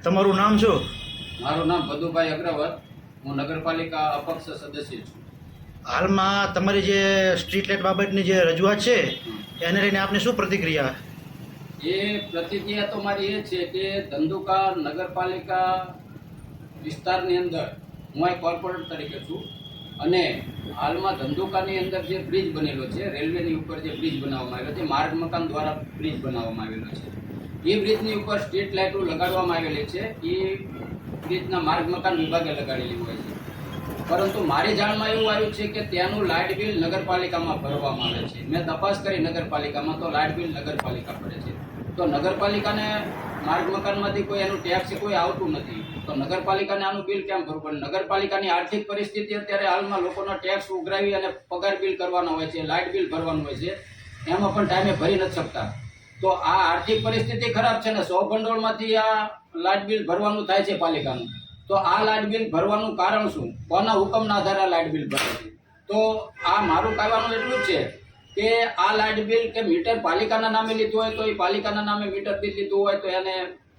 તમારું નામ શું? મારું નામ ભદુભાઈ અગ્રવત, હું નગરપાલિકા અપક્ષ સદસ્ય છું. હાલમાં તમારી જે સ્ટ્રીટ લાઇટ બાબતની જે રજૂઆત છે એને લઈને આપને શું પ્રતિક્રિયા? એ પ્રતિક્રિયા તો મારી એ છે કે ધંધુકા નગરપાલિકા વિસ્તારની અંદર હું એક કોર્પોરેટર તરીકે છું અને હાલમાં ધંધુકાની અંદર જે બ્રિજ બનેલો છે, રેલવેની ઉપર જે બ્રિજ બનાવવામાં આવેલો છે, માર્ગ મકાન દ્વારા બ્રિજ બનાવવામાં આવેલો છે. એ બ્રિજની ઉપર સ્ટ્રીટ લાઇટો લગાડવામાં આવેલી છે. એ બ્રિજના માર્ગ મકાન વિભાગે લગાડેલી હોય છે. પરંતુ મારી જાણમાં એવું આવ્યું છે કે ત્યાંનું લાઇટ બિલ નગરપાલિકામાં ભરવામાં આવે છે. મેં તપાસ કરી નગરપાલિકામાં તો લાઇટ બિલ નગરપાલિકા ભરે છે. તો નગરપાલિકાને માર્ગ મકાનમાંથી કોઈ એનું ટેક્સ કોઈ આવતું નથી, તો નગરપાલિકાને આનું બિલ કેમ ભરવું પડે? નગરપાલિકાની આર્થિક પરિસ્થિતિ અત્યારે હાલમાં લોકોનો ટેક્સ ઉઘરાવી અને પગાર બિલ કરવાનો હોય છે, લાઇટ બિલ ભરવાનું હોય છે, એમાં પણ ટાઈમે ભરી નથી શકતા. તો આ આર્થિક પરિસ્થિતિ ખરાબ છે ને, 100 ભંડોળમાંથી આ લાઇટ બિલ ભરવાનું થાય છે પાલિકાનું. તો આ લાઇટ બિલ ભરવાનું કારણ શું? કોના હુકમના આધારે લાઇટ બિલ ભરે છે? તો આ મારું કહેવાનું એટલું જ છે કે આ લાઇટ બિલ કે મીટર પાલિકાના નામે લીધું હોય તો એ પાલિકાના નામે મીટર બિલ લીધું હોય તો એને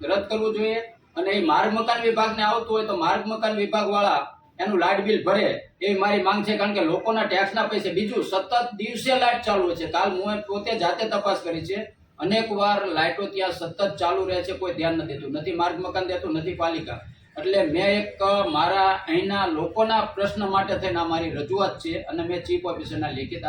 રદ કરવું જોઈએ, અને એ માર્ગ મકાન વિભાગને આવતું હોય તો માર્ગ મકાન વિભાગવાળા એનું લાઇટ બિલ ભરે, એવી મારી માંગ છે. કારણ કે લોકોના ટેક્સના પૈસે, બીજું સતત દિવસે લાઇટ ચાલુ હોય છે. કાલ હું પોતે જાતે તપાસ કરી છે, અનેક વાર લાઇટો ત્યાં સતત ચાલુ રહે છે, કોઈ ધ્યાન નથી દેતું, નથી માર્ગ મકાન દેતું, નથી પાલિકા. એટલે મેં એક મારા અહીંના લોકોના પ્રશ્ન માટે થઈને આ મારી રજૂઆત છે અને મેં ચીફ ઓફિસરના લેખિત